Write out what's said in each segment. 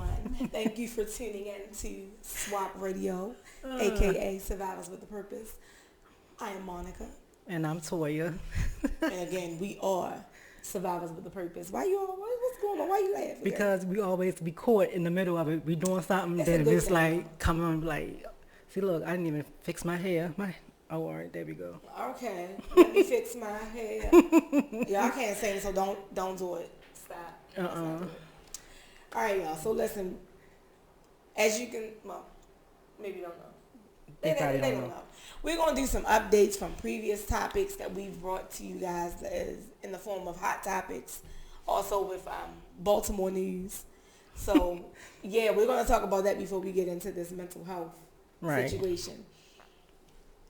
everyone. Thank you for tuning in to Swap Radio, aka Survivors with a Purpose. I am Monica. And I'm Toya. And again, we are Survivors with a Purpose. What's going on? Why you laughing? Because we always be caught in the middle of it. We doing something, That's a then good it's thing, like coming on like, see, look, I didn't even fix my hair. Oh, all right, there we go. Okay, let me fix my hair. Yeah, I can't sing, so don't do it. Stop. Let's not do it. All right, y'all. So listen, as you can, well, maybe you don't know. They don't know. We're going to do some updates from previous topics that we've brought to you guys as in the form of hot topics, also with Baltimore news. So, yeah, we're going to talk about that before we get into this mental health situation.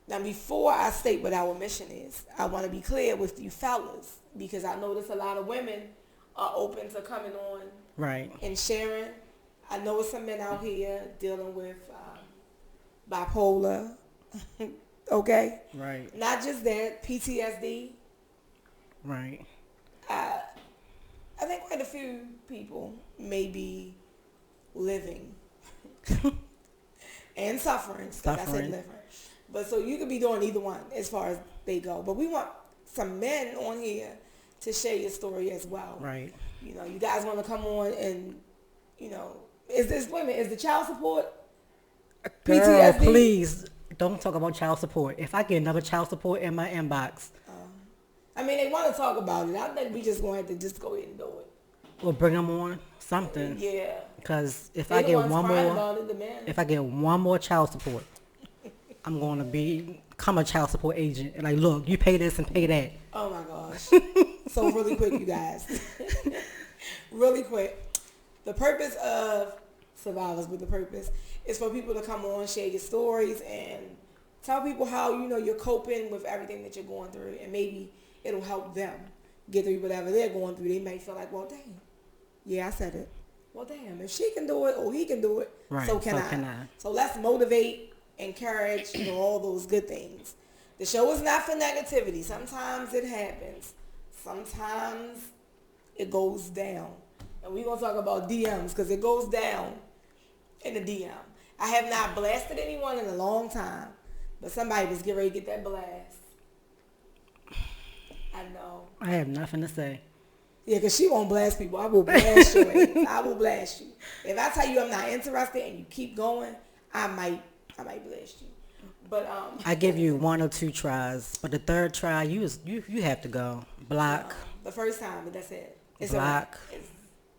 Now, before I state what our mission is, I want to be clear with you fellas, because I notice a lot of women are open to coming on and sharing. I know some men out here dealing with bipolar, okay? Right. Not just that, PTSD. Right. I think quite a few people may be living and suffering, because I said living. But so you could be doing either one as far as they go. But we want some men on here to share your story as well. Right. You know, you guys want to come on and, you know, is the child support Girl, PTSD? please don't talk about child support. If I get another child support in my inbox. I mean, they want to talk about it. I think we just going to have to just go ahead and do it. Or bring them on something. Yeah. Because if They're I get one more child support, I'm going to become a child support agent. Like, look, you pay this and pay that. Oh, my gosh. So really quick, you guys. Really quick. The purpose of Survivors with a Purpose is for people to come on, share your stories, and tell people how, you know, you're coping with everything that you're going through. And maybe it'll help them get through whatever they're going through. They may feel like, well, dang. Yeah, I said it. Well, damn. If she can do it or he can do it, so can I. So let's motivate, encourage, you know, all those good things. The show is not for negativity. Sometimes it happens. Sometimes it goes down. And we're going to talk about DMs because it goes down in the DM. I have not blasted anyone in a long time, but somebody was getting ready to get that blast. I know. I have nothing to say. Yeah, because she won't blast people. I will blast you. I will blast you. If I tell you I'm not interested and you keep going, I might blast you. But I give you 1 or 2 tries, but the third try you have to go block. The first time, but that's it. It's block.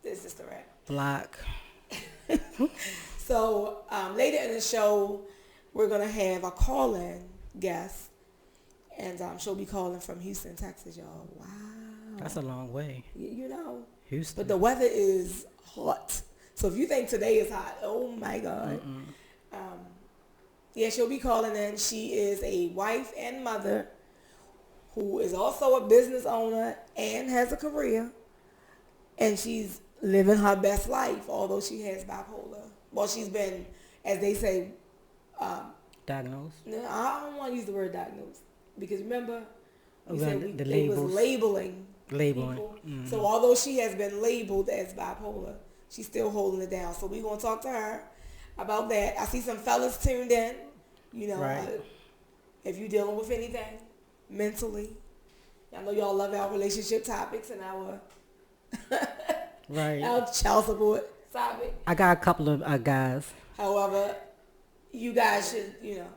It's just a wrap. Block. So later in the show, we're gonna have a call-in guest, and she'll be calling from Houston, Texas, y'all. Wow. That's a long way. You know. Houston. But the weather is hot. So if you think today is hot, oh my God. Yeah, she'll be calling in. She is a wife and mother who is also a business owner and has a career. And she's living her best life, although she has bipolar. Well, she's been, as they say, diagnosed? No, I don't want to use the word diagnosed. Because remember, we said it was labeling. Mm-hmm. So although she has been labeled as bipolar, she's still holding it down. So we're going to talk to her about that. I see some fellas tuned in. You know, if you're dealing with anything mentally, I know y'all love our relationship topics and our our child support topic. I got a couple of guys. However, you guys should, you know,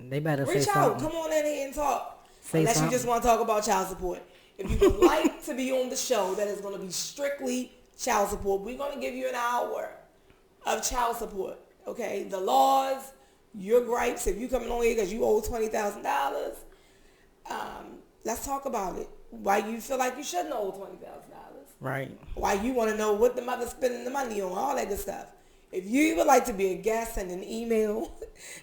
they better reach say out. something. Come on in here and talk. Say Unless something. you just want to talk about child support. If you would like to be on the show that is going to be strictly child support, we're going to give you an hour of child support. Okay, the laws, your gripes. If you coming on here because you owe $20,000, let's talk about it. Why you feel like you shouldn't owe $20,000? Right. Why you want to know what the mother's spending the money on? All that good stuff. If you would like to be a guest, send an email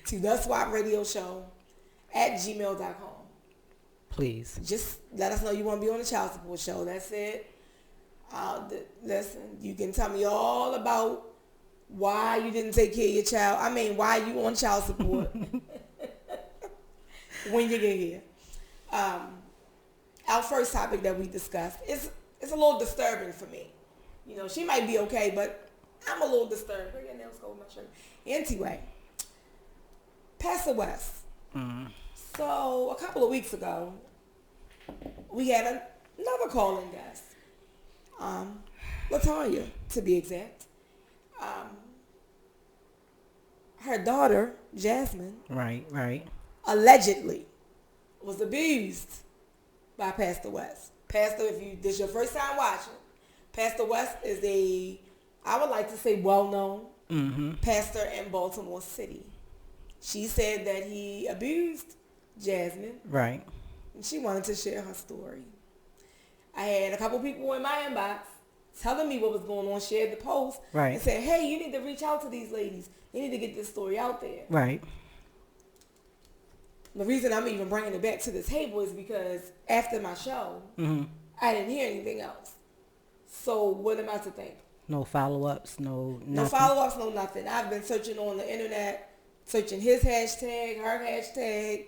to theswapradioshow@gmail.com. Please. Just let us know you want to be on the child support show. That's it. Listen, you can tell me all about why you didn't take care of your child. I mean, why you on child support when you get here. Our first topic that we discussed is a little disturbing for me. You know, she might be okay, but I'm a little disturbed. Where your nails go with my shirt? Anyway, Pastor West. So a couple of weeks ago, we had another calling guest. LaTanya, to be exact. Her daughter, Jasmine. Right. Allegedly was abused by Pastor West. Pastor, if this is your first time watching, Pastor West is I would like to say well-known pastor in Baltimore City. She said that he abused Jasmine. Right. And she wanted to share her story. I had a couple people in my inbox telling me what was going on, shared the post, and said, hey, you need to reach out to these ladies. They need to get this story out there. Right. The reason I'm even bringing it back to the table is because after my show, I didn't hear anything else. So what am I to think? No follow-ups, no nothing. No follow-ups, no nothing. I've been searching on the internet, searching his hashtag, her hashtag,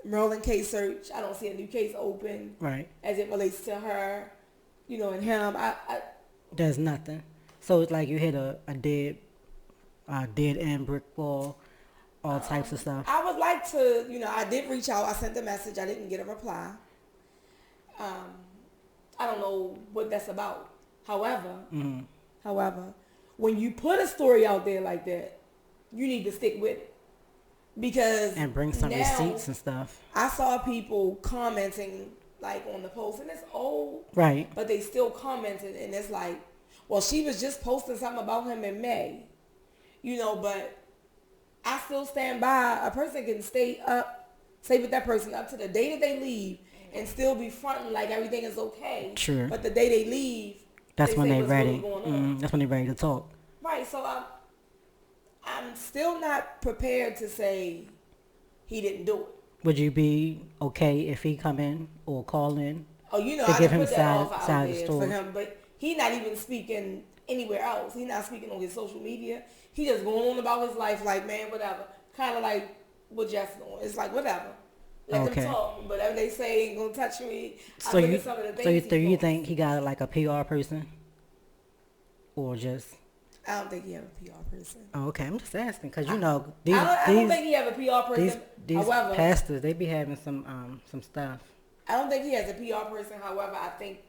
Merlin case search. I don't see a new case open. Right. As it relates to her, and him. There's nothing. So it's like you hit a dead end brick wall, all types of stuff. I would like to, I did reach out. I sent a message. I didn't get a reply. I don't know what that's about. However, when you put a story out there like that, you need to stick with it. And bring some receipts and stuff. I saw people commenting like on the post, and it's old. Right. But they still commented, and it's like, well, she was just posting something about him in May. But I still stand by. A person can stay with that person up to the day that they leave and still be fronting like everything is okay. Sure. But the day they leave, that's when they're ready. Really that's when they're ready to talk. Right. So I'm still not prepared to say he didn't do it. Would you be okay if he come in or call in? Oh, to I give can him put that off out side there story for him, but he's not even speaking anywhere else. He's not speaking on his social media. He just going on about his life like, man, whatever. Kind of like what Jeff's doing. It's like, whatever. Let them talk. Whatever they say ain't going to touch me. So you think he got like a PR person? Or just... I don't think he have a PR person. Oh, okay. I'm just asking because I don't think he have a PR person. These however, pastors, they be having some stuff. I don't think he has a PR person. However, I think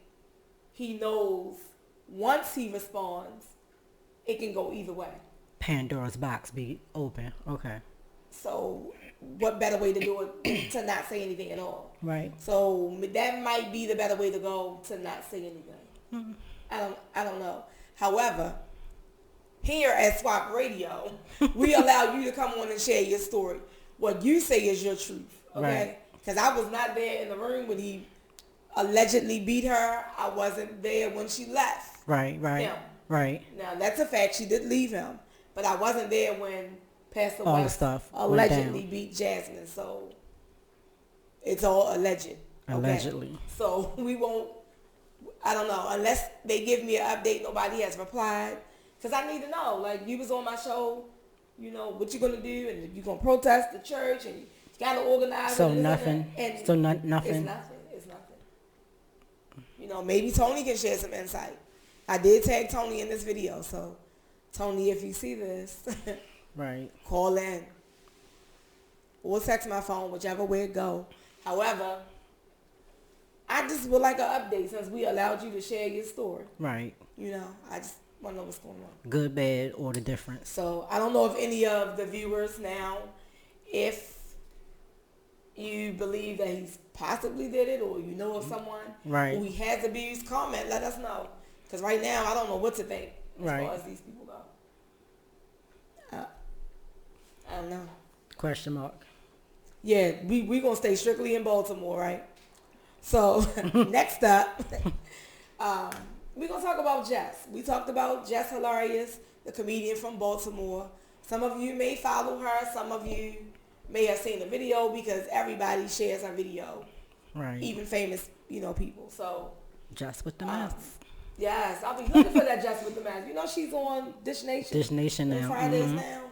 he knows once he responds, it can go either way. Pandora's box be open. Okay. So what better way to do it to not say anything at all? Right. So that might be the better way to go, to not say anything. Mm-hmm. I don't know. However, here at Swap Radio, we allow you to come on and share your story. What you say is your truth, okay? Because I was not there in the room when he allegedly beat her. I wasn't there when she left. Right. Now, that's a fact. She did leave him. But I wasn't there when Pastor West allegedly beat Jasmine. So it's all alleged. Okay? Allegedly. So we won't, I don't know, unless they give me an update, nobody has replied. Because I need to know, like, you was on my show, what you going to do, and you going to protest the church, and you got to organize. So nothing. Nothing. It's nothing. Maybe Tony can share some insight. I did tag Tony in this video, so Tony, if you see this, right, call in. Or text my phone, whichever way it go. However, I just would like an update since we allowed you to share your story. Right. I just want to know what's going on. Good, bad, or the difference. So I don't know if any of the viewers now, if you believe that he's possibly did it, or you know of someone who he has abused, comment, let us know. Because right now, I don't know what to think as far as these people go. I don't know. Question mark. Yeah, we going to stay strictly in Baltimore, right? So, next up, we're going to talk about Jess. We talked about Jess Hilarious, the comedian from Baltimore. Some of you may follow her. Some of you may have seen the video because everybody shares her video. Right. Even famous, people. So, Jess with the mask. Yes, I'll be looking for that Jess with the mask. She's on Dish Nation. Dish Nation now. Fridays now.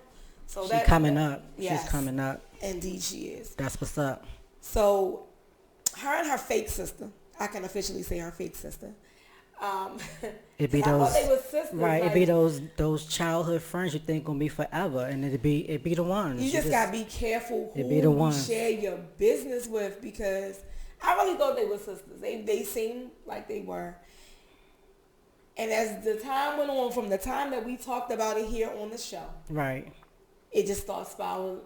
So she's coming up. Yes, she's coming up. Indeed she is. That's what's up. So her and her fake sister, I can officially say her fake sister, Um, It be 'cause I thought those they were sisters. right. It Like, be those childhood friends you think gonna be forever, and it be the ones. you just gotta be careful who it be the you ones. share your business with, because I really thought they were sisters. They seemed like they were. And as the time went on, from the time that we talked about it here on the show, Right. it just started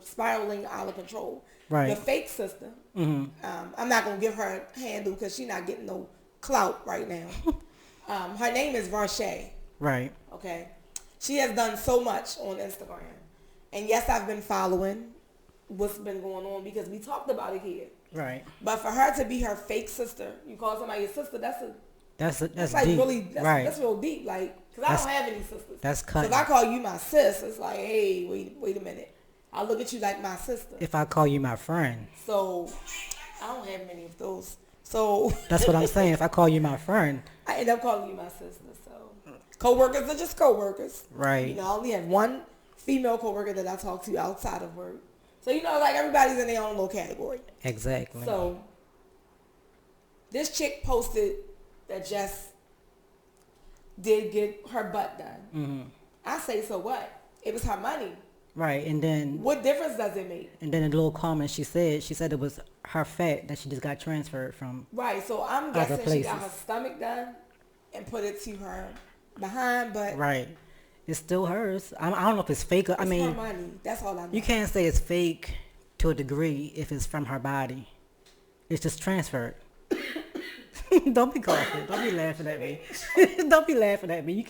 spiraling out of control. Right. The fake sister, I'm not going to give her a handle because she's not getting no clout right now. Her name is Varshay. Right. Okay. She has done so much on Instagram. And yes, I've been following what's been going on because we talked about it here. Right. But for her to be her fake sister, you call somebody your sister, that's like deep. really, right. that's real deep. Like, because I don't have any sisters. That's So cutting. if I call you my sis, it's like, hey, wait a minute. I look at you like my sister. If I call you my friend. So I don't have many of those. So That's what I'm saying. If I call you my friend. I end up calling you my sister. So co-workers are just co-workers. Right. You know, I only have one female co-worker that I talk to outside of work. So, you know, like everybody's in their own little category. Exactly. So this chick posted that Jess did get her butt done. Mm-hmm. I say, so what? It was her money. Right. And then What difference does it make? in a little comment she said it was her fat that she just got transferred from. Right, so I'm Other guessing she got places. her stomach done and put it to her behind, but Right. It's still hers. I don't know if it's fake. it's her money. That's all I know. You can't say it's fake to a degree if it's from her body. It's just transferred. Don't be coughing. Don't be laughing at me. Don't be laughing at me.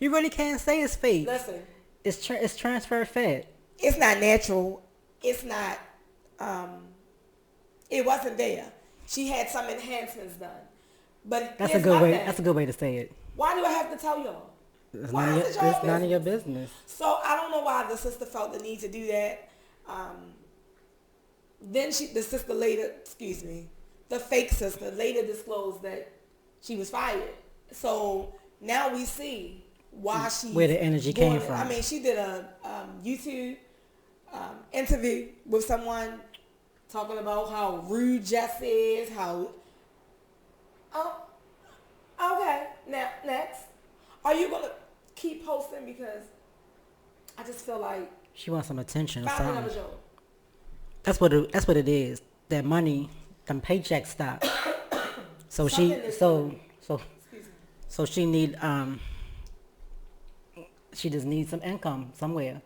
You really can't say it's fake. Listen, It's transferred fat. it's not natural. It's not, it wasn't there. She had some enhancements done. But That's a here's good my way. thing. That's a good way to say it. Why do I have to tell y'all? It's Why none, of is your, it y'all it's none of your business? business. So I don't know why the sister felt the need to do that. Then the sister later, the fake sister later disclosed that she was fired. So now we see why she Where the energy came from. I mean, she did a YouTube interview with someone talking about how rude Jess is. Oh, okay. Now next, are you gonna keep posting? Because I just feel like She wants some attention or find another something. job. That's what it is. That money, them paychecks stop. So Something is Excuse me. so she need she just needs some income somewhere,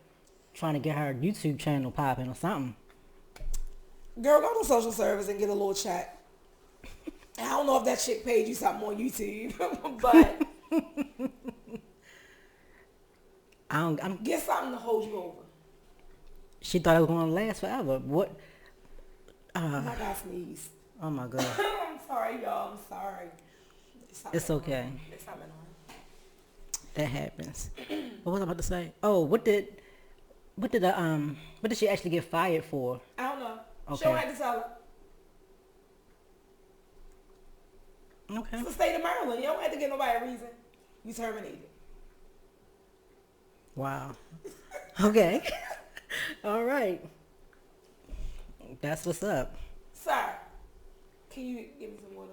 trying to get her YouTube channel popping or something. Girl, go to social service and get a little check. I don't know if that chick paid you something on YouTube, but get something to hold you over. She thought it was gonna last forever. What? I got sneeze. Oh my god. I'm sorry, y'all. I'm sorry. It's okay. There's something on. That happens. What was I about to say? Oh, what did she actually get fired for? I don't know. Okay. She don't have to tell her. Okay. It's the state of Maryland. You don't have to give nobody a reason. You terminated. Wow. Okay. All right. That's what's up. Sir, can you give me some water?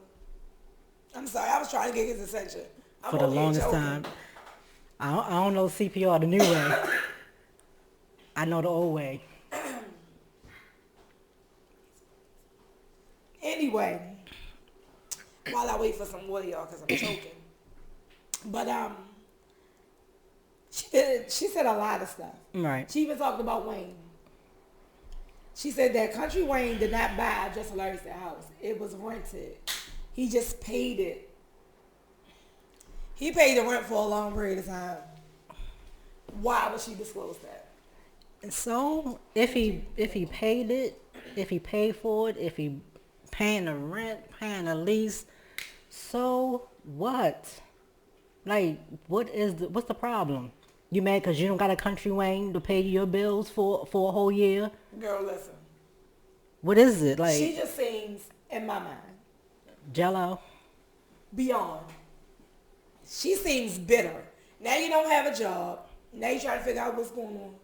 I'm sorry. I was trying to get his attention. I'm For the over here longest joking. time. I don't know CPR the new way. I know the old way. Anyway, while I wait for some water, y'all, because I'm choking. But she said a lot of stuff. Right. She even talked about Wayne. She said that Country Wayne did not buy Just Hilarious that house. It was rented. He just paid it. He paid the rent for a long period of time. Why would she disclose that? So if he paid it, if he paid for it, if he paying the rent, paying the lease, so what? Like, what's the problem? You mad because you don't got a Country Wayne to pay your bills for a whole year? Girl, listen. What is it like? She just seems, in my mind, Jello? beyond. She seems bitter. Now you don't have a job. Now you trying to figure out what's going on.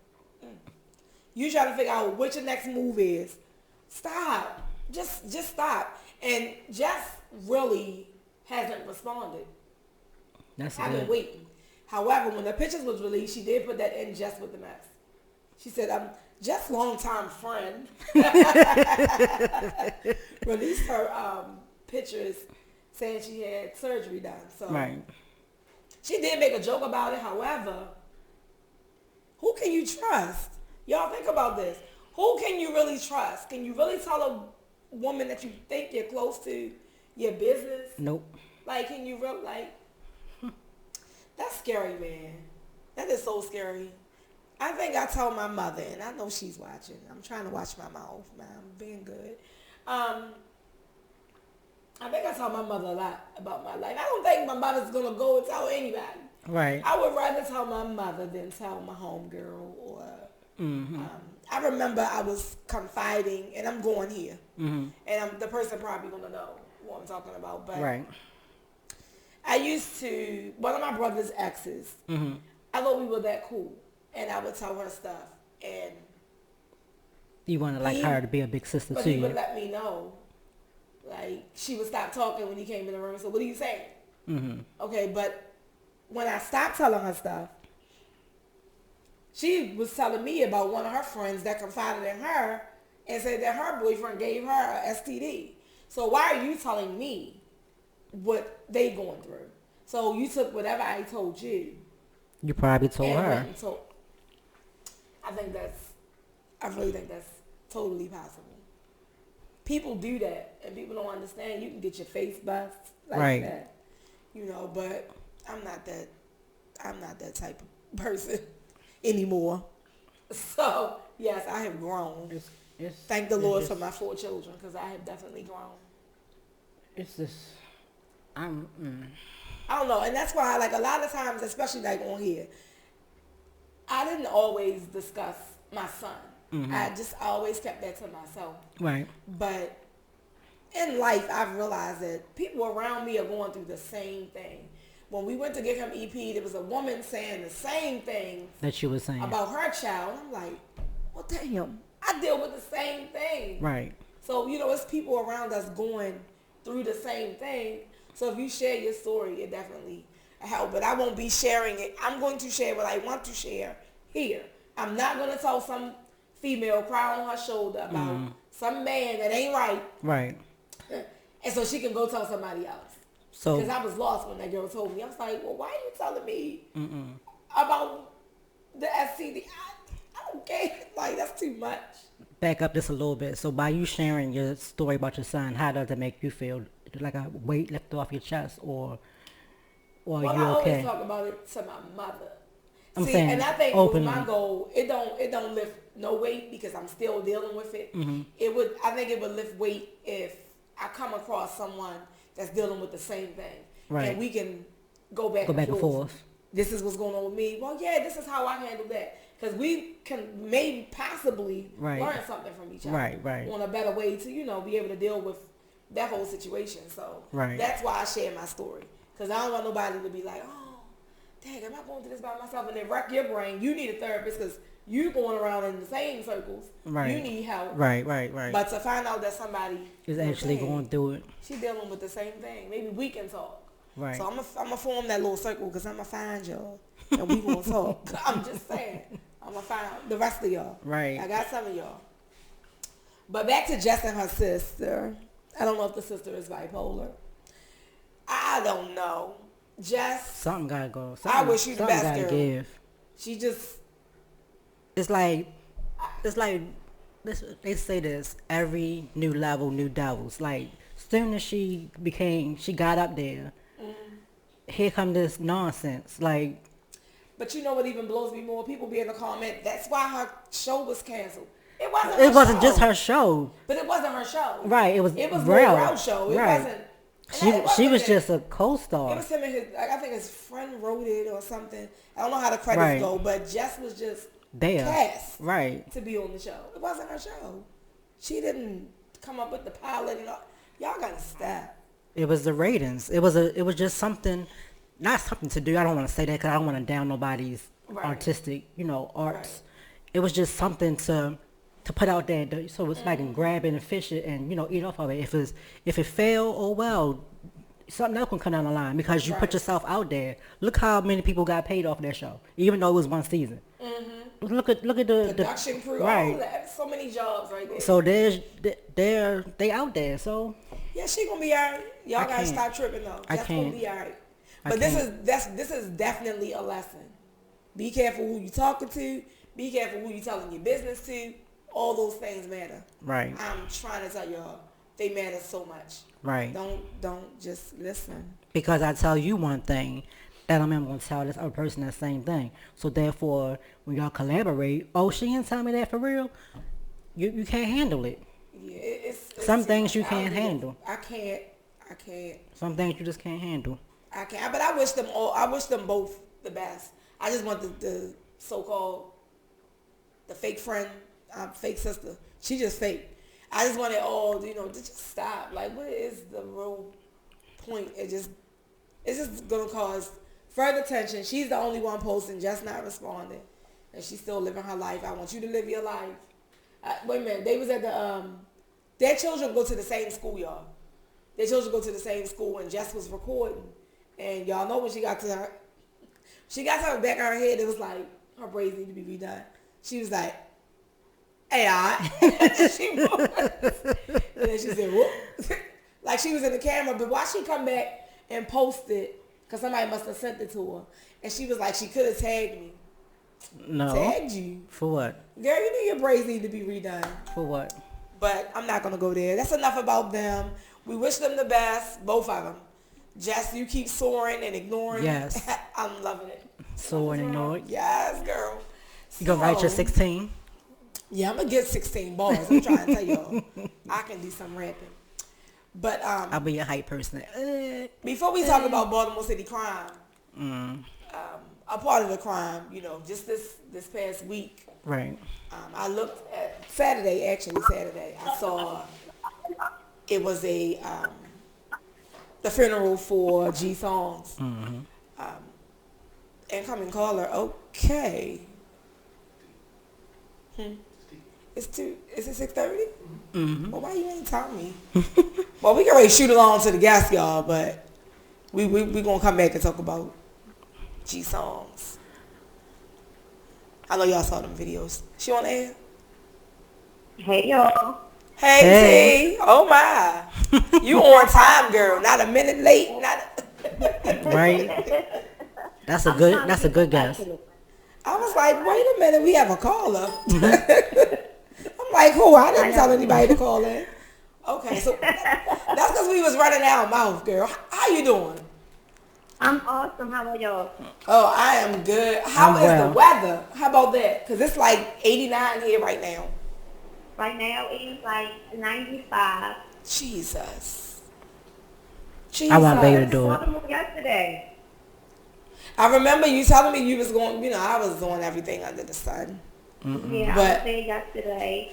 You trying to figure out what your next move is. Stop. Just stop. And Jess really hasn't responded. That's I've good. been waiting. However, when the pictures was released, she did put that in just with the mess. She said, "I'm just longtime friend." Released her pictures saying she had surgery done. So Right. she did make a joke about it. However, who can you trust? Y'all think about this. Who can you really trust? Can you really tell a woman that you think you're close to your business? Nope. Like, can you really, like, that's scary, man. That is so scary. I think I told my mother, and I know she's watching. I'm trying to watch my mouth, man. I'm being good. I think I told my mother a lot about my life. I don't think my mother's going to go and tell anybody. Right. I would rather tell my mother than tell my homegirl or... I remember I was confiding, and I'm going here, and the person probably going to know what I'm talking about. But Right. I used to, one of my brother's exes, I thought we were that cool, and I would tell her stuff, and You wanted like her to be a big sister but to he you. would let me know, like, she would stop talking when he came in the room. So what are you saying? Okay, but when I stopped telling her stuff, she was telling me about one of her friends that confided in her and said that her boyfriend gave her a STD. So why are you telling me what they going through? So you took whatever I told you. You probably told and her. went and told. I really think that's totally possible. People do that, and people don't understand. You can get your face bust like Right. that, you know. But I'm not that type of person anymore. So yes, I have grown. Thank the Lord for my 4 children, because I have definitely grown. It's just, I don't know, and that's why, like, a lot of times, especially like on here, I didn't always discuss my son. I just always kept that to myself. Right. But in life, I've realized that people around me are going through the same thing. When we went to get him EP, there was a woman saying the same thing That you were saying. about her child. I'm like, well, damn, I deal with the same thing. Right. So, you know, it's people around us going through the same thing. So if you share your story, it definitely helps. But I won't be sharing it. I'm going to share what I want to share here. I'm not going to tell some female cry on her shoulder about some man that ain't right. Right. And so she can go tell somebody else. So, Because I was lost when that girl told me. I was like, well, why are you telling me about the STD? I don't care. Like, that's too much. back up just a little bit. So by you sharing your story about your son, how does it make you feel? Like a weight lifted off your chest, or Well, you I always okay? talk about it to my mother. I'm saying and I think openly. with my goal, it don't lift no weight because I'm still dealing with it. I think it would lift weight if I come across someone that's dealing with the same thing, Right. and we can go back and forth. This is what's going on with me. Well, yeah, this is how I handle that, because we can maybe possibly Right. learn something from each other, Right. on a better way to be able to deal with that whole situation. So Right. that's why I share my story, because I don't want nobody to be like, oh, dang, am I going through this by myself? And then wreck your brain. You need a therapist because you're going around in the same circles. Right. You need help. Right. But to find out that somebody Is actually dang, going through it. she's dealing with the same thing. Maybe we can talk. Right. So I'm gonna form that little circle because I'm gonna find y'all and we gonna talk. I'm just saying. I'm gonna find out the rest of y'all. Right. I got some of y'all. But back to Jess and her sister. I don't know if the sister is bipolar. I don't know. Jess, Something gotta go. I wish you the something best, gotta girl. give. she just It's like they say this, every new level, new devils. Like, soon as she got up there, here come this nonsense. Like, But you know what even blows me more? People be in the comment, that's why her show was canceled. It it wasn't just her show. But it wasn't her show. Right, it was It was Rel. Lil Rel's show. It Right. wasn't. She was just a It co-star. was him and his, I think his friend wrote it or something. I don't know how the credits Right. go, but Jess was just There. cast Right. to be on the show. It wasn't her show. She didn't come up with the pilot and all. Y'all gotta stop. It was the ratings. It was just something, not something to do. I don't want to say that because I don't want to down nobody's Right. artistic, arts. Right. It was just something to put out there, so it's like grab it and fish it and eat off of it. If it fail, oh well, something else can come down the line because you put Right. yourself out there. Look how many people got paid off that show, even though it was one season. Look at the Production crew, all right. that. So many jobs right there. So they out there. So Yeah, she gonna be alright. Y'all I gotta can't. stop tripping though. I That's gonna can't. be alright. I But can't. this is definitely a lesson. Be careful who you talking to. Be careful who you telling your business to. All those things matter. Right. I'm trying to tell y'all, they matter so much. Right. Don't just listen. Because I tell you one thing, that I'm going to tell this other person the same thing. So therefore, when y'all collaborate, oh, she didn't tell me that for real. You can't handle it. Yeah, it's Some too things much. you can't handle. I can't. Some things you just can't handle. I can't. But I wish them all. I wish them both the best. I just want the so-called the fake friend, fake sister. She just fake. I just want it all, to just stop. Like, what is the real point? It's just gonna cause further tension. She's the only one posting, just not responding, and she's still living her life. I want you to live your life. Wait a minute. They was at the their children go to the same school, y'all. Their children go to the same school, and Jess was recording, and y'all know when she got to her back of her head, it was like her braids need to be redone. She was like, "Hey, and she was. And then she said, "Whoop." Like she was in the camera, but why she come back and post it? Because somebody must have sent it to her. And she was like, she could have tagged me. No. Tagged you. For what? Girl, you know your braids need to be redone. For what? But I'm not going to go there. That's enough about them. We wish them the best, both of them. Jess, you keep soaring and ignoring. Yes. I'm loving it. Soaring and ignoring. Yes, girl. You gonna write your 16? Yeah, I'm going to get 16 bars. I'm trying to tell y'all. I can do some rapping. But I'll be a hype person. before we talk about Baltimore City crime, a part of the crime, just this past week, Right. I looked at Saturday. I saw it was the funeral for G Songs. Incoming caller. Okay. Is it 6:30? Mm-hmm. Well, why you ain't telling me? Well, we can already shoot along to the gas, y'all, but we gonna come back and talk about G Songs. I know y'all saw them videos. She on air? Hey y'all. Hey. T. Oh my. You on time, girl. Not a minute late. Right. That's a good guess. I was like, wait a minute, we have a caller. I'm like, who? I didn't tell anybody to call in. Okay, so that's because we was running our mouth, girl. How you doing? I'm awesome. How are y'all? Oh, I am good. How I'm is well. the weather? How about that? Because it's like 89 here right now. Right now it's like 95. Jesus. I won't be able to do it. Baltimore yesterday. I remember you telling me you was going, I was doing everything under the sun. Yeah, But- I was there yesterday.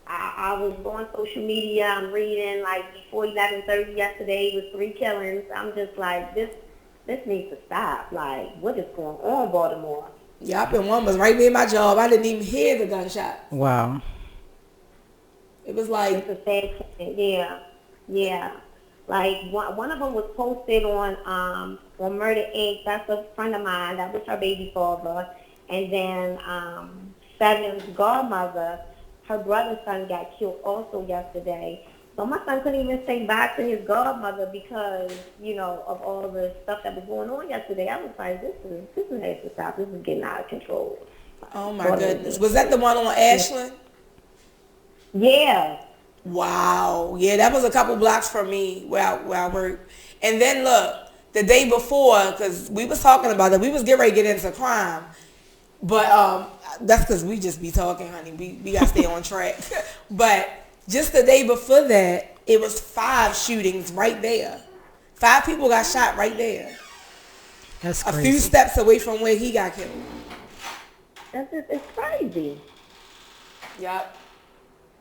I was on social media. I'm reading like before 11:30 yesterday was 3 killings. I'm just like, this needs to stop. Like, what is going on, Baltimore? Yup, and one was right near my job. I didn't even hear the gunshot. Wow. It was like, It's a sad thing. Yeah. Like one of them was posted on Murder Inc. That's a friend of mine. That was her baby father. And then Seven's godmother, her brother's son got killed also yesterday. So my son couldn't even say bye to his godmother because, of all the stuff that was going on yesterday. I was like, this has to stop. This is getting out of control. oh my goodness. Was that the one on Ashland? Yeah. Wow. Yeah, that was a couple blocks from me where I work. And then look, the day before, because we was talking about it, we was getting ready to get into crime. But that's because we just be talking, honey. We got to stay on track. But just the day before that, it was 5 shootings right there. 5 people got shot right there. That's A crazy. few steps away from where he got killed. It's crazy. Yep.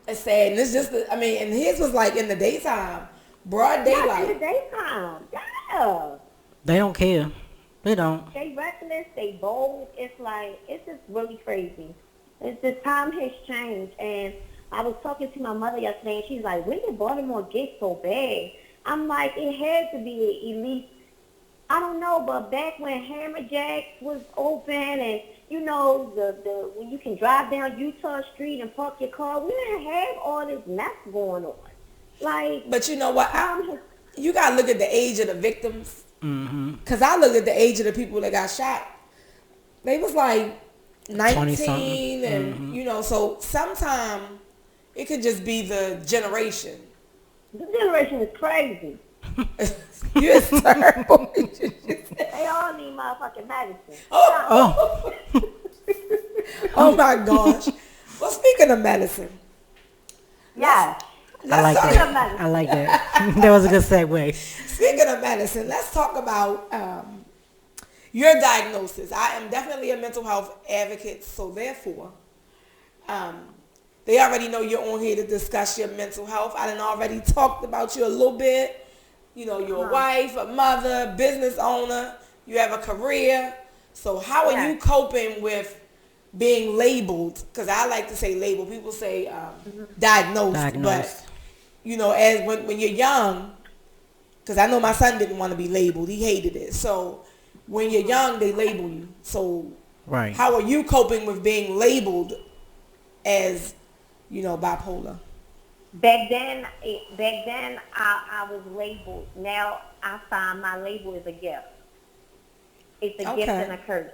It's sad. And it's just, and his was like in the daytime. Broad Yeah, in the daylight. daytime. Yeah. They don't care. They don't. They reckless, they bold. It's just really crazy. The time has changed. And I was talking to my mother yesterday, and she's like, when did Baltimore get so bad? I'm like, it had to be an elite. I don't know, but back when Hammer Jacks was open and the when you can drive down Utah Street and park your car, we didn't have all this mess going on. Like, But you know what? You gotta look at the age of the victims. Mm-hmm. Cause I look at the age of the people that got shot. They was like 19 and so sometimes it could just be the generation. this generation is crazy. You're terrible. They all need motherfucking medicine. Oh. Oh my gosh. Well, speaking of medicine. Yes. I like talk- that. I like that. That was a good segue. Speaking of medicine, let's talk about your diagnosis. I am definitely a mental health advocate, so therefore, they already know you're on here to discuss your mental health. I done already talked about you a little bit. You know, you're a wife, a mother, business owner. You have a career. So how are you coping with being labeled? Because I like to say labeled. People say diagnosed. But, as when you're young, because I know my son didn't want to be labeled. He hated it. So when you're young, they label you. So how are you coping with being labeled as, bipolar? Back then, I was labeled. Now I find my label is a gift. It's a gift and a curse.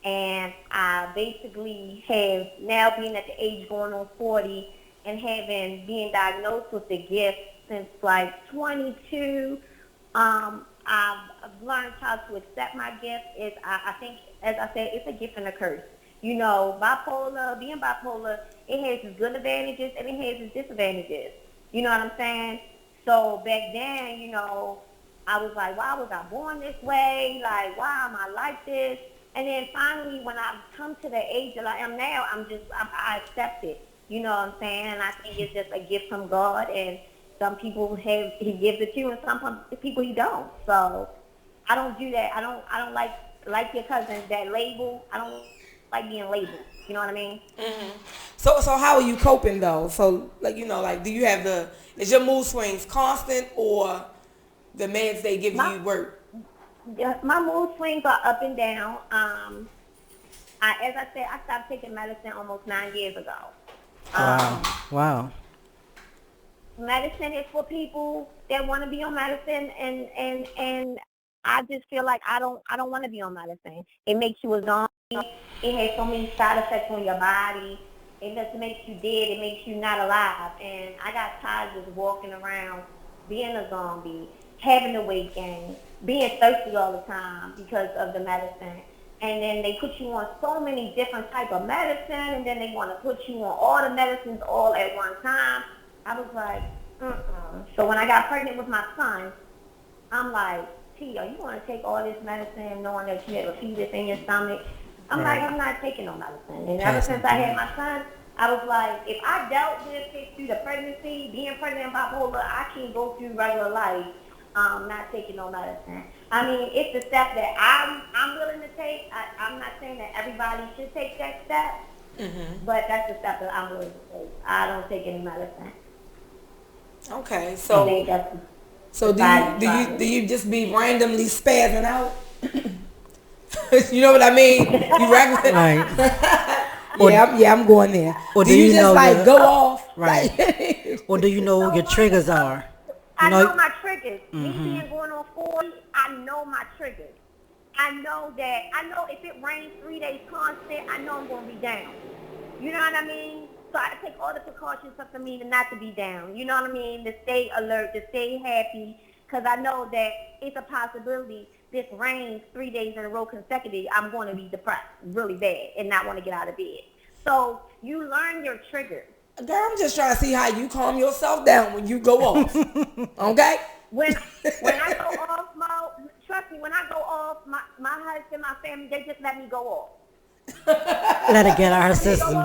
And I basically have now being at the age going on 40 and being diagnosed with the gift since like 22. I've learned how to accept my gift. I think, as I said, it's a gift and a curse. Being bipolar, it has its good advantages and it has its disadvantages. You know what I'm saying? So back then, I was like, why was I born this way? Like, why am I like this? And then finally, when I've come to the age that I am now, I accept it. You know what I'm saying? And I think it's just a gift from God. And some people he gives it to you, and some people he don't. So I don't do that. I don't like your cousin, that label. I don't like being labeled. You know what I mean? Mm-hmm. So how are you coping though? So do you have is your mood swings constant or the meds they give you work? Yeah, my mood swings are up and down. As I said, I stopped taking medicine almost 9 years ago. Wow. Medicine is for people that want to be on medicine, and I just feel like I don't want to be on medicine. It makes you a zombie. It has so many side effects on your body. It just makes you dead. It makes you not alive. And I got tired of just walking around being a zombie, having a weight gain, being thirsty all the time because of the medicine. And then they put you on so many different type of medicine, and then they want to put you on all the medicines all at one time. I was like, So when I got pregnant with my son, I'm like, T, are you going to take all this medicine knowing that you have a fetus in your stomach? I'm like, I'm not taking no medicine. And ever since I had my son, I was like, if I dealt with it through the pregnancy, being pregnant and bipolar, I can go through regular life, not taking no medicine. I mean, it's a step that I'm willing to take. I'm not saying that everybody should take that step, but that's the step that I'm willing to take. I don't take any medicine. Okay, so do you just be randomly spazzing out? You know what I mean? You regular. Right. I'm going there. Or do you just go off? Right. Or do you know what your triggers are? I know my triggers. Me being going on 40, I know my triggers. I know if it rains 3 days constant, I know I'm going to be down. You know what I mean? So I take all the precautions for me not to be down. You know what I mean? To stay alert, to stay happy, because I know that it's a possibility this rains 3 days in a row consecutively, I'm going to be depressed really bad and not want to get out of bed. So you learn your triggers. Girl, I'm just trying to see how you calm yourself down when you go off. Okay? When I go off, trust me, when I go off, my husband, my family, they just let me go off. Let it get out of her system.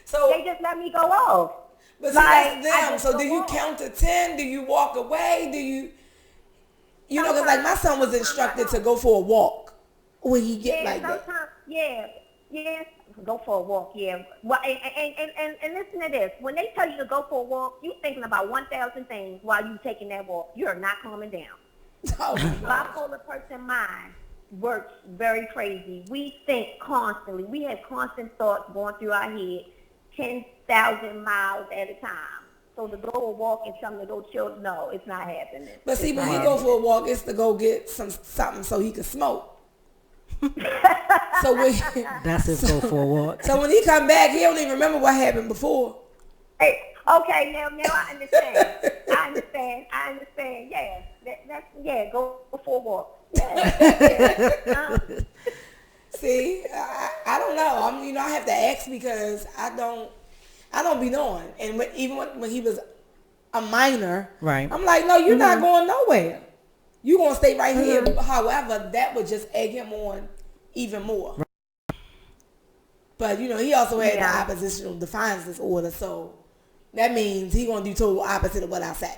So they just let me go off. But see, that's them. So do you count to 10? Do you walk away? Do you because like my son was instructed to go for a walk when he get like that. Yeah. Yes, go for a walk. Yeah. Well, and listen to this. When they tell you to go for a walk, you thinking about 1,000 things while you taking that walk. You're not calming down. Oh my gosh. Bipolar person mind works very crazy. We think constantly. We have constant thoughts going through our head, 10,000 miles at a time. So to go a walk and something to go chill, no, it's not happening. But see, when he go for a walk, it's to go get something so he can smoke. So when That's his go for a walk. so when he come back, he don't even remember what happened before. Hey, okay, now I understand. I understand. Yeah, go for a walk. Yeah. See, I don't know. I have to ask because I don't be knowing. And even when he was a minor, Right. I'm like, no, you're not going nowhere. You gonna stay right here. However, that would just egg him on even more. Right. But he also had the oppositional defiance disorder, so that means he gonna do total opposite of what I say.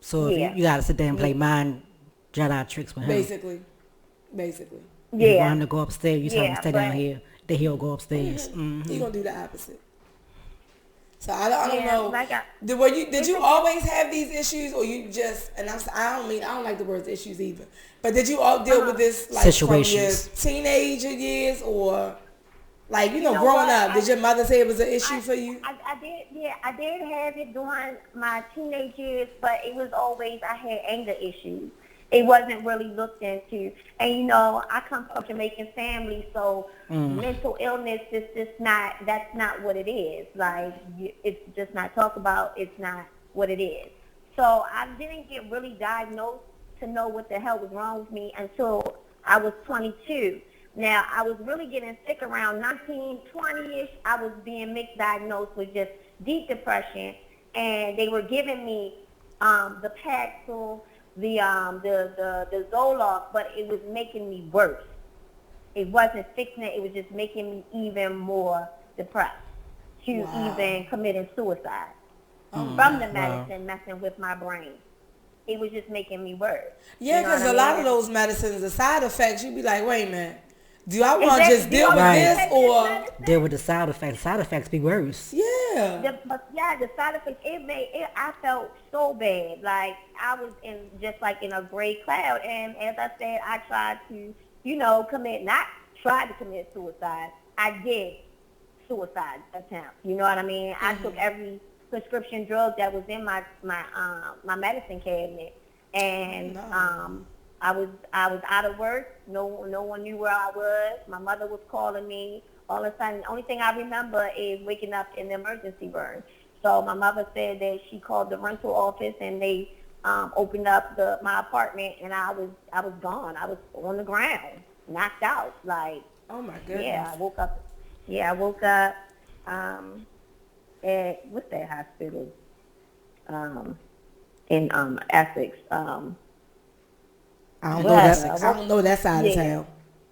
So if you gotta sit there and play mind Jedi tricks with him. Basically. Yeah. You want him to go upstairs, you tell him to stay down here. Then he'll go upstairs. He gonna do the opposite. So I don't know. Like did you always have these issues, or you just? And I don't like the words issues either. But did you all deal with this like situations from your teenager years, or like growing up? Did your mother say it was an issue for you? I did. Yeah, I did have it during my teenage years, but it was always I had anger issues. It wasn't really looked into. And, I come from a Jamaican family, so mental illness is just that's not what it is. Like, it's just not talked about. It's not what it is. So I didn't get really diagnosed to know what the hell was wrong with me until I was 22. Now, I was really getting sick around 19, 20-ish. I was being misdiagnosed with just deep depression, and they were giving me the Paxil, the Zoloft, but it was making me worse. It wasn't fixing it. It was just making me even more depressed to even committing suicide from the medicine messing with my brain. It was just making me worse. Yeah, because a lot of those medicines, the side effects, you be like, wait a minute. Do I want to just deal with this or deal with the side effects? Side effects be worse. Yeah. The side effects, I felt so bad. Like I was in a gray cloud. And as I said, I tried to, tried to commit suicide. I did suicide attempt. You know what I mean? I took every prescription drug that was in my medicine cabinet. And I was out of work. No one knew where I was. My mother was calling me all the time. The only thing I remember is waking up in the emergency room. So my mother said that she called the rental office and they opened up my apartment, and I was gone. I was on the ground, knocked out. Like, oh my goodness. Yeah, I woke up. Yeah, I woke up at what's that hospital? In Essex. I don't know that side of town.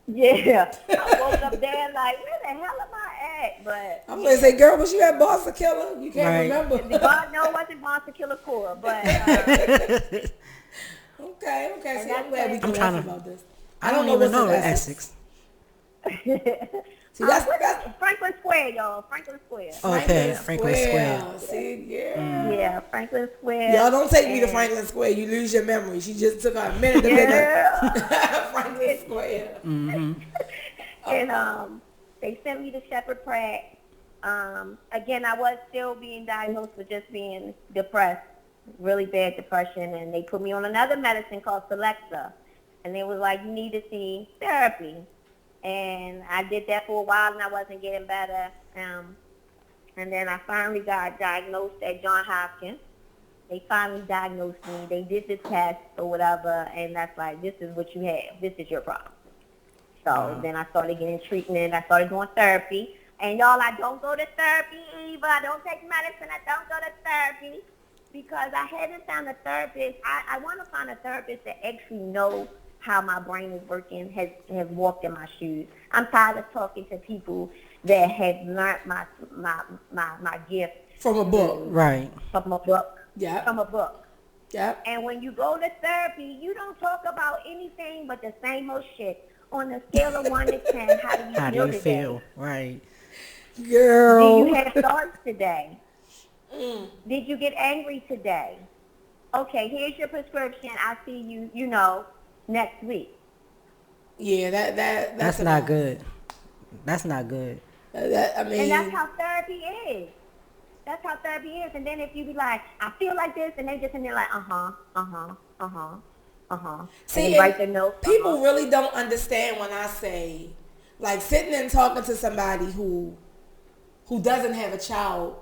Yeah. I woke up there like, where the hell am I at? But I'm going to say, girl, was you at Boston Killer? You can't remember. God knows it wasn't Boston Killer Core, but... okay. So I'm glad we can laugh about this. I don't even know Essex. See, that's Franklin Square, y'all. Franklin Square. Okay, Franklin Square. See, yeah, Franklin Square. Y'all don't take me to Franklin Square. You lose your memory. She just took her a minute to get Franklin Square. And they sent me to Shepherd Pratt. Again, I was still being diagnosed with just being depressed, really bad depression, and they put me on another medicine called Celexa. And they was like, you need to see therapy. And I did that for a while, and I wasn't getting better. And then I finally got diagnosed at Johns Hopkins. They finally diagnosed me. They did the test or whatever, and that's like, this is what you have. This is your problem. So then I started getting treatment. I started doing therapy. And y'all, I don't go to therapy either. I don't take medicine. I don't go to therapy because I haven't found a therapist. I want to find a therapist that actually knows how my brain is working, has walked in my shoes. I'm tired of talking to people that have learned my gift from a book. Right. From a book. Yeah. From a book. Yeah. And when you go to therapy, you don't talk about anything but the same old shit. On a scale of 1 to 10, how do you How do feel you today? feel? Right. Girl. Do you have thoughts today? Did you get angry today? Okay, here's your prescription. I'll see you, next week. Yeah, that's That's not enough. good. That's not good. I And that's mean, how therapy is. That's how therapy is. And then if you be like, I feel like this, and they just in there like, uh-huh, uh-huh, uh-huh, uh-huh. And see, they and write their notes, people really don't understand when I say, like, sitting and talking to somebody who doesn't have a child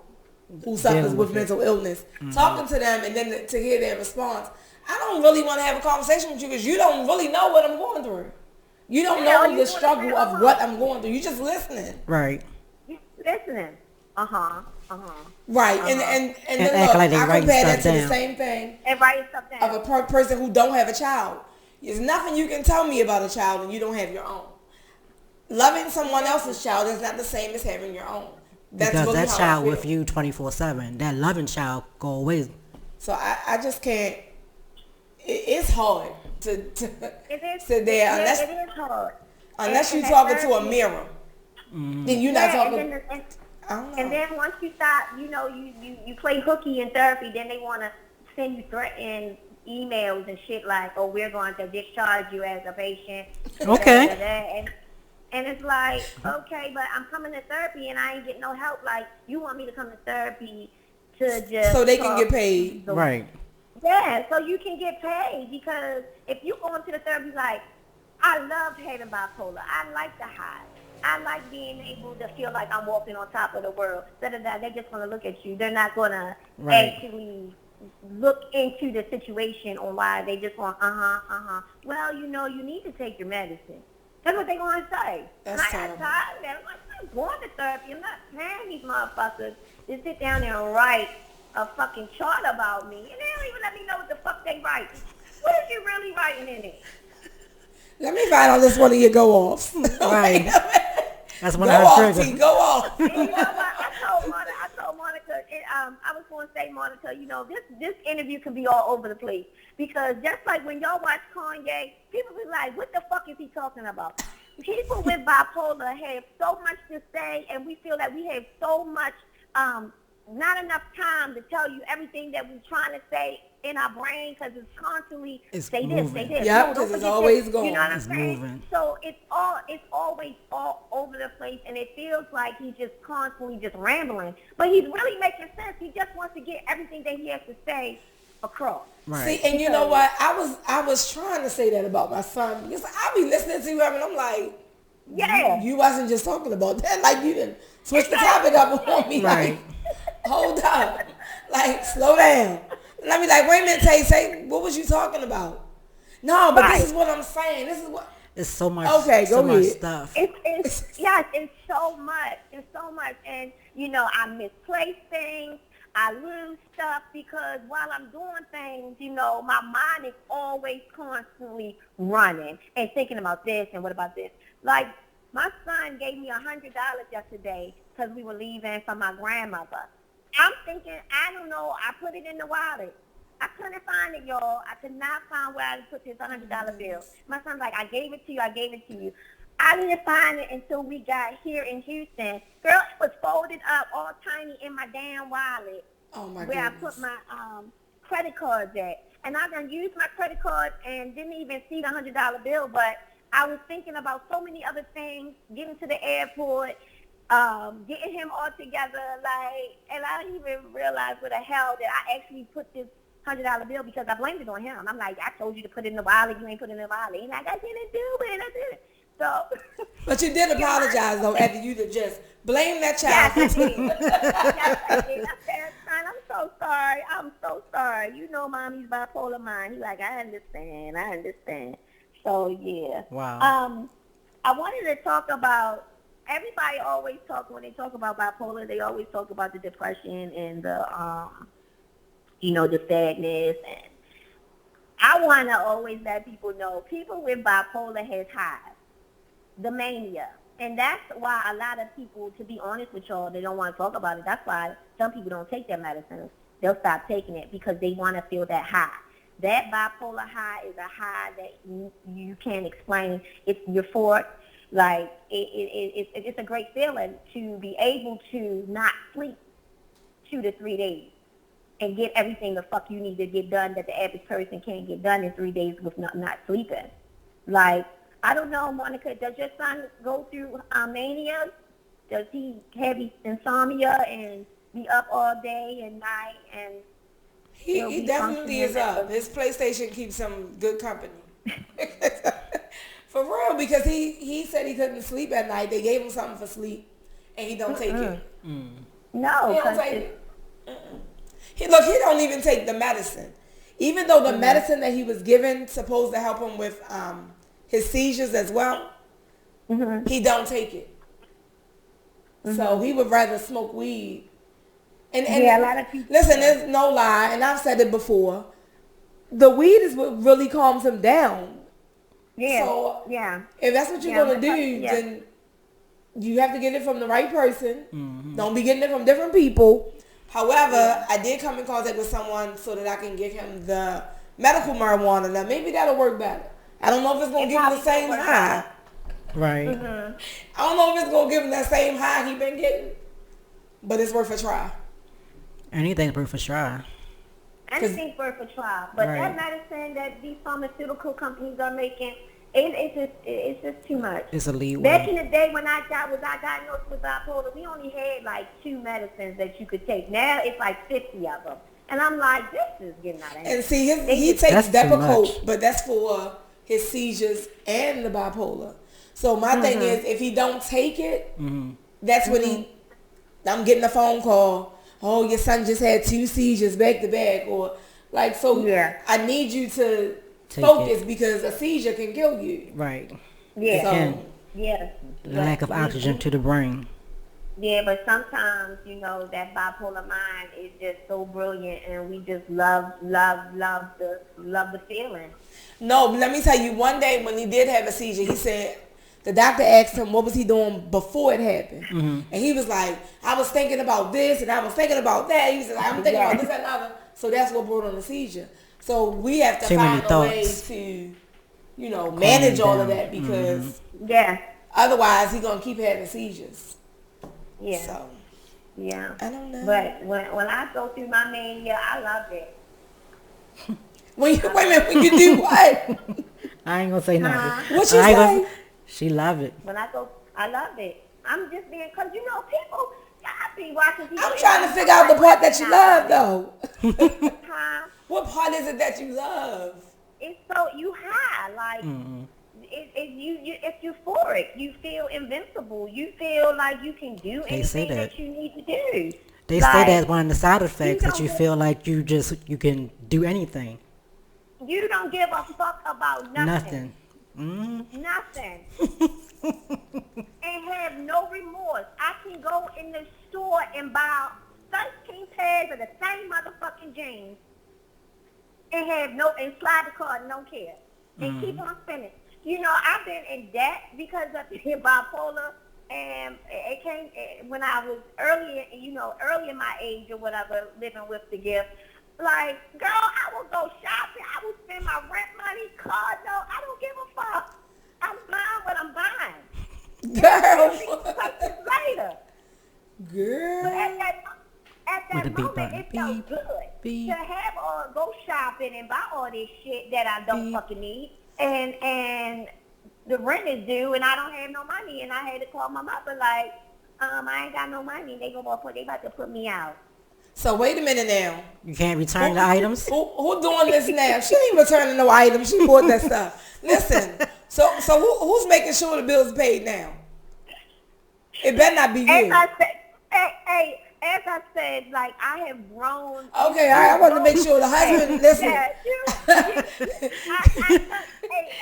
who suffers Dealing with with it. mental illness, talking to them and then to hear their response. I don't really want to have a conversation with you because you don't really know what I'm going through. You don't Yeah, know you the just wanna struggle say, of what I'm going through. You just listening. Right. You listening. Uh-huh, uh-huh. Right. Uh-huh. And And then act look, like they I writing compare that stuff to the down. same thing And writing stuff of down. a person who don't have a child. There's nothing you can tell me about a child and you don't have your own. Loving someone else's child is not the same as having your own. That's Because really that how I child feel. with you 24/7. That loving child go away. So I just can't. It's hard to It is, sit there unless it is hard. unless And you're that talking to a therapy- mirror. Then you're not Yeah, talking. and I don't know. And then once you stop, you play hooky in therapy, then they want to send you threatening emails and shit like, oh, we're going to discharge you as a patient. Okay. Da, da, da. And it's like, okay, but I'm coming to therapy and I ain't getting no help. Like, you want me to come to therapy to just So they can talk get paid. the- Right. Yeah, so you can get paid because if you go into the therapy like, I love having bipolar. I like the high. I like being able to feel like I'm walking on top of the world. They're just going to look at you. They're not going to Right. actually look into the situation on why they just want, Well, you need to take your medicine. That's what they're going to say. That's and I terrible. got tired of that. I'm like, I'm going to therapy. I'm not paying these motherfuckers to sit down there and write a fucking chart about me. And they don't even let me know what the fuck they write. What is you really writing in it? Let me find out this one of your go offs. Right. That's Go one of her off, T. triggers. Go off. And you know what? I told Monica, I was going to say, Monica, this interview can be all over the place. Because just like when y'all watch Kanye, people be like, what the fuck is he talking about? People with bipolar have so much to say, and we feel that we have so much, not enough time to tell you everything that we're trying to say in our brain because it's constantly It's say moving. this, say this. Yep, No, 'cause don't it's forget always this. going. You know what I'm It's saying? moving. So it's always all over the place, and it feels like he's just constantly just rambling. But he's really making sense. He just wants to get everything that he has to say across. Right. See, and you know what? I was trying to say that about my son because I be listening to him and I'm like, Yeah. you wasn't just talking about that. Like you didn't switch the topic up on me. Right. Like, hold up. Like, slow down. And I be like, wait a minute, say, what was you talking about? No, but Right. this is what I'm saying. This is what. It's so much. Okay, so go much ahead. stuff. Yes, it's so much. It's so much. And, I misplace things. I lose stuff because while I'm doing things, my mind is always constantly running and thinking about this and what about this. Like, my son gave me $100 yesterday because we were leaving for my grandmother. I'm thinking, I don't know, I put it in the wallet. I couldn't find it, y'all. I could not find where I put this $100 bill. My son's like, I gave it to you. I didn't find it until we got here in Houston. Girl, it was folded up all tiny in my damn wallet. Oh my where goodness. I put my credit cards at. And I done used my credit card and didn't even see the $100 bill, but I was thinking about so many other things, getting to the airport, getting him all together, and I didn't even realize where the hell that I actually put this $100 bill because I blamed it on him. I'm like, I told you to put it in the wallet, you ain't put it in the wallet. He's like, I didn't do it, I did it. So, But you did apologize though after you to just blame that yes, child. I did. Yes, I did. I said, son, I'm so sorry. I'm so sorry. Mommy's bipolar mind. He's like, I understand. So, yeah. Wow. I wanted to talk about, everybody always talk, when they talk about bipolar, they always talk about the depression and the sadness. And I want to always let people know, people with bipolar has highs, the mania. And that's why a lot of people, to be honest with y'all, they don't want to talk about it. That's why some people don't take their medicine. They'll stop taking it because they want to feel that high. that bipolar high is a high that you can't explain. It's euphoric. Like, it's a great feeling to be able to not sleep 2 to 3 days and get everything the fuck you need to get done that the average person can't get done in 3 days with not sleeping. Like, I don't know, Monica, does your son go through mania? Does he have insomnia and be up all day and night? And he definitely is up. His PlayStation keeps him good company. For real, because he said he couldn't sleep at night. They gave him something for sleep, and he don't take it. No, he don't take it. He don't even take the medicine. Even though the medicine that he was given supposed to help him with his seizures as well, he don't take it. So he would rather smoke weed. And a lot of people. Listen, there's no lie, and I've said it before. The weed is what really calms him down. Yeah. So yeah. If that's what you're gonna do, then you have to get it from the right person. Don't be getting it from different people. However, I did come in contact with someone so that I can give him the medical marijuana. Now maybe that'll work better. I don't know if it's gonna give him the same high. Right. I don't know if it's gonna give him that same high he been getting, but it's worth a try. Anything's worth a try. Anything's worth a try. But that medicine that these pharmaceutical companies are making, it's just too much. It's a leeway. Back in the day when I diagnosed with bipolar, we only had like 2 medicines that you could take. Now it's like 50 of them. And I'm like, this is getting out of hand. And see, he takes Depakote, but that's for his seizures and the bipolar. So my thing is, if he don't take it, that's when I'm getting a phone call. Oh, your son just had 2 seizures back to back, or like, so I need you to focus because a seizure can kill you. Right. Yeah. So, the lack of oxygen to the brain. Yeah, but sometimes, that bipolar mind is just so brilliant, and we just love the feeling. No, but let me tell you, one day when he did have a seizure, he said, the doctor asked him what was he doing before it happened. And he was like, I was thinking about this and I was thinking about that. He was like, I'm thinking about this and another. So that's what brought on the seizure. So we have to find a way to, manage all of that, because otherwise he's going to keep having seizures. Yeah. So, yeah. I don't know. But when I go through my mania, I love it. Wait a minute, when you do what? I ain't going to say nothing. What you say? She love it. When I go, I love it. I'm just being, because people, I be watching people. I'm trying to figure out the part that you love, though. What part is it that you love? It's so, you high, like, it's euphoric. You feel invincible. You feel like you can do anything that you need to do. They say that's one of the side effects, that you feel like you can do anything. You don't give a fuck about nothing. Nothing. And have no remorse. I can go in the store and buy 13 pairs of the same motherfucking jeans and slide the card and don't care. And keep on spending. I've been in debt because of bipolar, and it came when I was early in my age or whatever, living with the gift. Like, girl, I will go shopping. I will spend my rent money, car note. I don't give a fuck. I'm buying what I'm buying. Girl. Later. Girl. But at that moment, it felt good to have go shopping and buy all this shit that I don't fucking need. And the rent is due, and I don't have no money. And I had to call my mother like, I ain't got no money. They about to put me out. So wait a minute now. You can't return the items? Who doing this now? She ain't returning no items. She bought that stuff. Listen, so who's making sure the bill's paid now? It better not be you. As I said, like, I have grown. Okay, I want to make sure the husband listen.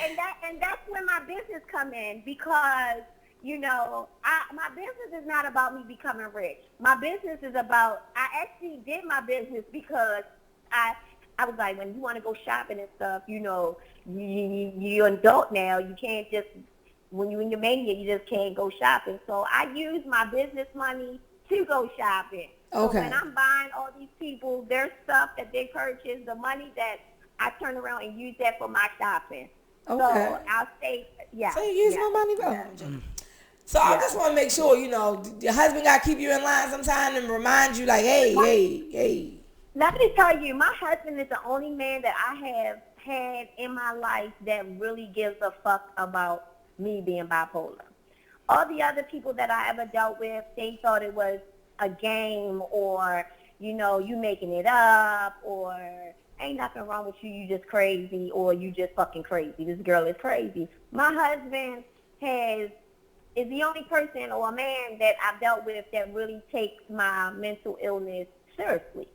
And that's when my business come in, because my business is not about me becoming rich. My business is about, I actually did my business because I was like, when you want to go shopping and stuff, you're an adult now. You can't just, when you're in your mania, you just can't go shopping. So I use my business money to go shopping. Okay. So when I'm buying all these people their stuff that they purchase, the money that I turn around and use that for my shopping. Okay. So I'll say, yeah. So you use yeah, my money, bro. yeah. So I Yeah. just want to make sure, your husband got to keep you in line sometime and remind you like, hey. Let me tell you, my husband is the only man that I have had in my life that really gives a fuck about me being bipolar. All the other people that I ever dealt with, they thought it was a game or, you making it up or ain't nothing wrong with you, you just crazy or you just fucking crazy. This girl is crazy. My husband is the only person or a man that I've dealt with that really takes my mental illness seriously.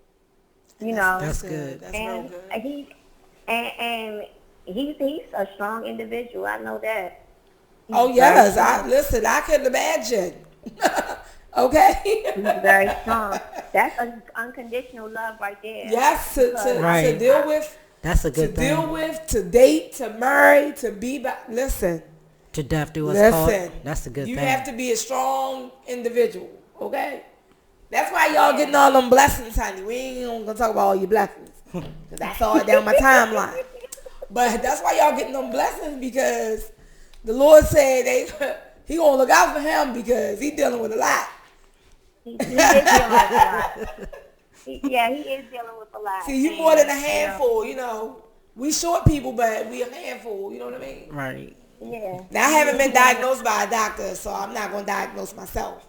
That's good. That's real good. And he's a strong individual. I know that. Oh yes, I couldn't imagine. Okay. He's very strong. That's unconditional love right there. Yes, to deal with. That's a good thing. To deal with, to date, to marry, to be back. Listen. To death do us part. Listen. That's a good thing. You have to be a strong individual. Okay. That's why y'all getting all them blessings, honey. We ain't gonna talk about all your blessings. Cause I saw it down my timeline. But that's why y'all getting them blessings because the Lord said he gonna look out for him because he dealing with a lot. He is dealing with a lot. He is dealing with a lot. See, you more than a handful, We short people, but we a handful, you know what I mean? Right. Yeah. Now, I haven't been diagnosed by a doctor, so I'm not going to diagnose myself.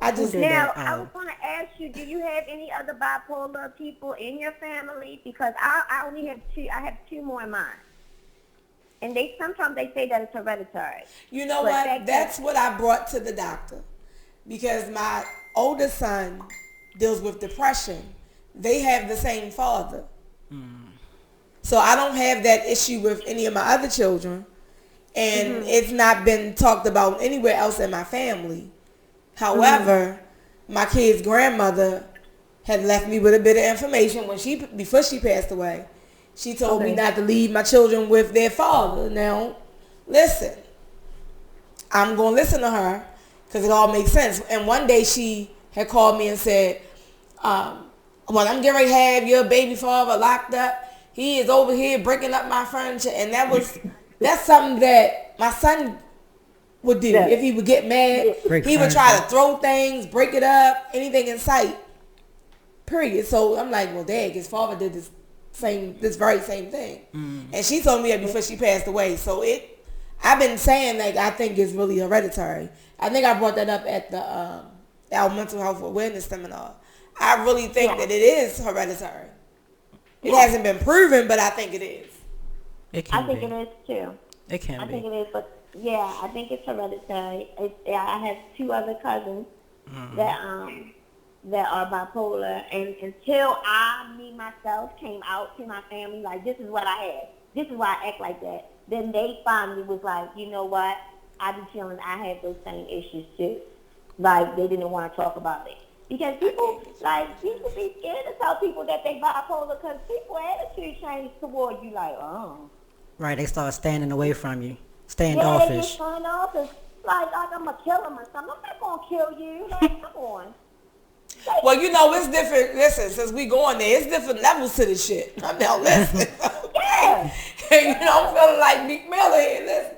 I was going to ask you, do you have any other bipolar people in your family? Because I only have two. I have two more in mine. And sometimes they say that it's hereditary. You know what? That's what I brought to the doctor. Because my oldest son deals with depression. They have the same father. So I don't have that issue with any of my other children. And it's not been talked about anywhere else in my family. However, my kid's grandmother had left me with a bit of information before she passed away. She told me not to leave my children with their father. Now, listen, I'm going to listen to her because it all makes sense. And one day she had called me and said, well, I'm getting ready to have your baby father locked up. He is over here breaking up my furniture. And that's something that my son would do. If he would get mad, he would try to throw things, break it up, anything in sight. Period. So I'm like, well, dang, his father did this very same thing. And she told me that before she passed away. So I've been saying I think it's really hereditary. I think I brought that up at the our mental health awareness seminar. I really think that it is hereditary. It hasn't been proven, but I think it is. I think it is too. It can be. I think it is, but I think it's hereditary. I have two other cousins that are bipolar, and until me myself came out to my family, like this is what I had, this is why I act like that. Then they finally was like, you know what? I be feeling I have those same issues too. Like they didn't want to talk about it because people be scared to tell people that they bipolar because people attitude change toward you. Like, oh. Right, they start standing away from you. They Standoffish. get standoffish. Like I'm going to kill them or something. I'm not going to kill you. Like, come on. Well, it's different. Listen, since we going there, it's different levels to this shit. I'm now listening. Yeah. I'm feeling like Meek Miller here. Listen,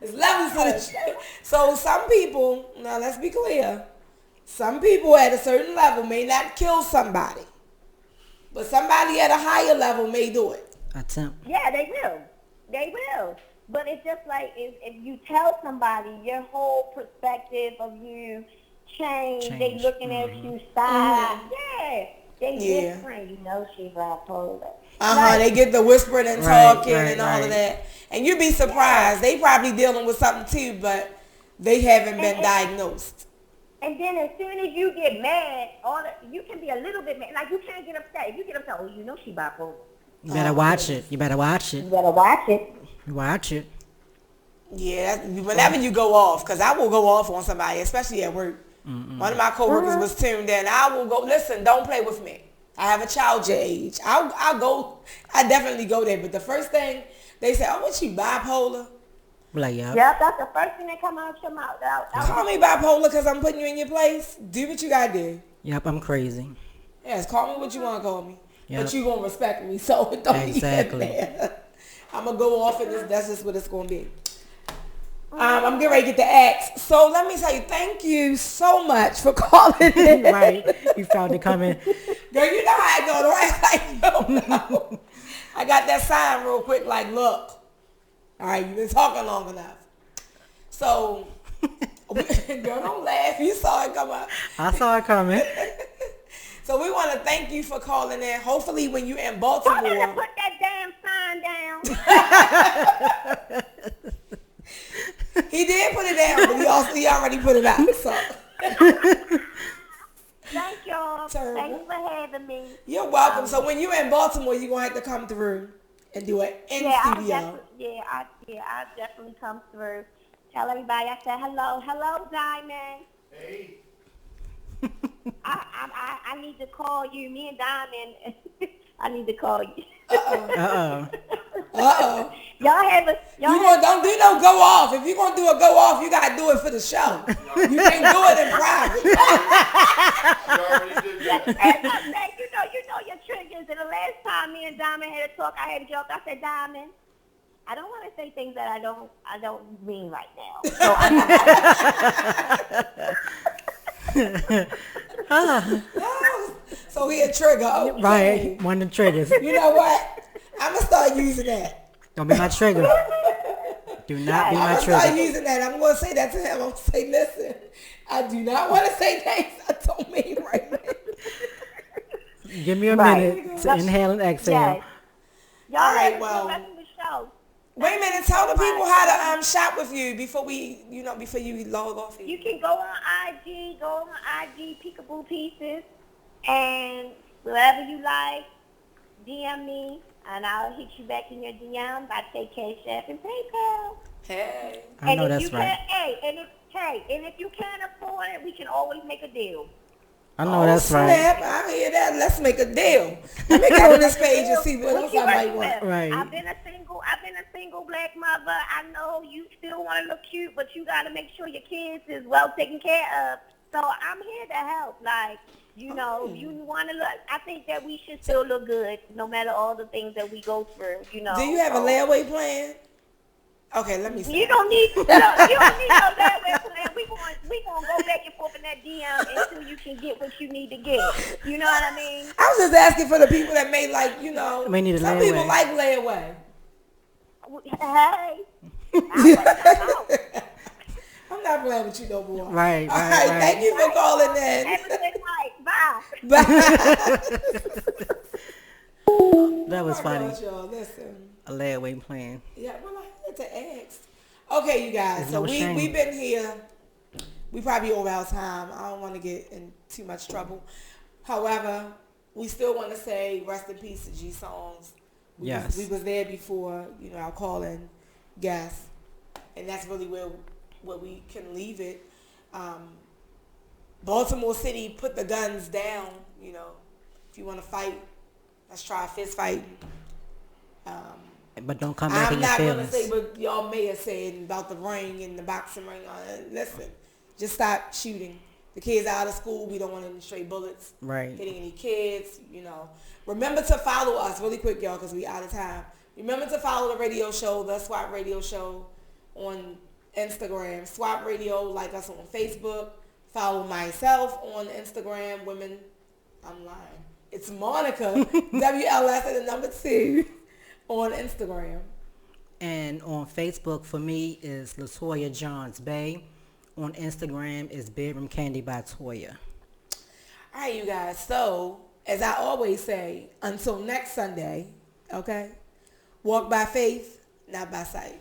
it's levels to this shit. So some people, now let's be clear, some people at a certain level may not kill somebody, but somebody at a higher level may do it. Attempt. Yeah, they will. They will. But it's just like if you tell somebody your whole perspective of you change. They looking at you side. Yeah. They different. She's bipolar. They get the whispering and talking and all of that. And you'd be surprised. They probably dealing with something too, but they haven't been diagnosed. And then as soon as you get mad, you can be a little bit mad. Like you can't get upset. If you get upset, she's bipolar. You better watch it. You better watch it. You better watch it. Watch it. Yeah, whenever you go off, because I will go off on somebody, especially at work. One of my coworkers was tuned in. I will go, listen, don't play with me. I have a child your age. I definitely go there. But the first thing they say, what you bipolar? Like, yeah. Yep, that's the first thing that come out your mouth. Call me bipolar because I'm putting you in your place. Do what you got to do. Yep, I'm crazy. Yes, call me what you want to call me. Yep. But you gonna respect me, so it don't Exactly. even matter. I'm gonna go off, and that's just what it's gonna be. I'm getting ready to get the axe. So let me tell you, thank you so much for calling in. Right. You felt it coming. Girl, you know how I go. Don't act like you don't know. I got that sign real quick, like, look. All right, you've been talking long enough. So, girl, don't laugh. You saw it come up. I saw it coming. So we want to thank you for calling in. Hopefully when you're in Why Baltimore. did I put that damn sign down? He did put it down, but he already put it out. So. Thank y'all. Terrible. Thanks for having me. You're welcome. So when you're in Baltimore, you're going to have to come through and do it in studio. I'll definitely come through. Tell everybody I said hello. Hello, Diamond. Hey. I need to call you. Me and Diamond, I need to call you. Uh-oh. Y'all have a... Don't do no go off. If you're going to do a go off, you got to do it for the show. You can't do it in private. You already did that. And I said, you know your triggers. And the last time me and Diamond had a talk, I had a joke. I said, Diamond, I don't want to say things that I don't mean right now. So he a trigger. Okay. Right. One of the triggers. You know what? I'm going to start using that. Don't be my trigger. Do not be I'm my going to start trigger. using that. I'm going to say that to him. I'm going to say, listen, I do not want to say things I don't mean right now. Give me a Right. minute to inhale and exhale. Yes. Y'all All right, have well. the rest of the show. Wait a minute. Tell the people how to shop with you before you log off here. You can go on IG, Peekaboo Pieces, and wherever you like, DM me, and I'll hit you back in your DM by Take Cash App and PayPal. Hey. I know And if that's you right. and if you can't afford it, we can always make a deal. I know that's right. Snap. I hear that. Let's make a deal. Let me get on this page and see what else I might want. Right. I've been a single black mother. I know you still want to look cute, but you got to make sure your kids is well taken care of. So I'm here to help. Like, you want to look. I think that we should still look good, no matter all the things that we go through. Do you have a layaway plan? Okay, let me see. You don't need no layaway plan. We gonna go back and forth in that DM until you can get what you need to get. You know what I mean? I was just asking for the people that may like, May need a some layaway. people like layaway. Hey. I'm not playing with you no more. Right, All right, right. right. Thank you for calling in. Have a good night. Bye. Bye. That was Oh my funny. gosh, y'all, listen. A layaway plan. Yeah, well, I had to ask. Okay, you guys. There's So no shame. we've been here. We probably over our time. I don't want to get in too much trouble. However, we still want to say rest in peace to G Songs. Yes. We was there before, our calling guest, and that's really where we can leave it. Baltimore City, put the guns down. If you want to fight, let's try a fist fight. But don't come back I'm in your not going to feelings. say what y'all may have said about the ring and the boxing ring. Listen, just stop shooting. The kids are out of school. We don't want any stray bullets Right. hitting any kids. Remember to follow us really quick, y'all, because we out of time. Remember to follow the radio show, the Swap Radio Show, on Instagram. Swap Radio, like us on Facebook. Follow myself on Instagram. Women, I'm lying. It's Monica, WLS and the number 2 on Instagram. And on Facebook for me is Latoya Johns Bay. On Instagram is Bedroom Candy by Toya. All right, you guys. So, as I always say, until next Sunday, okay? Walk by faith, not by sight.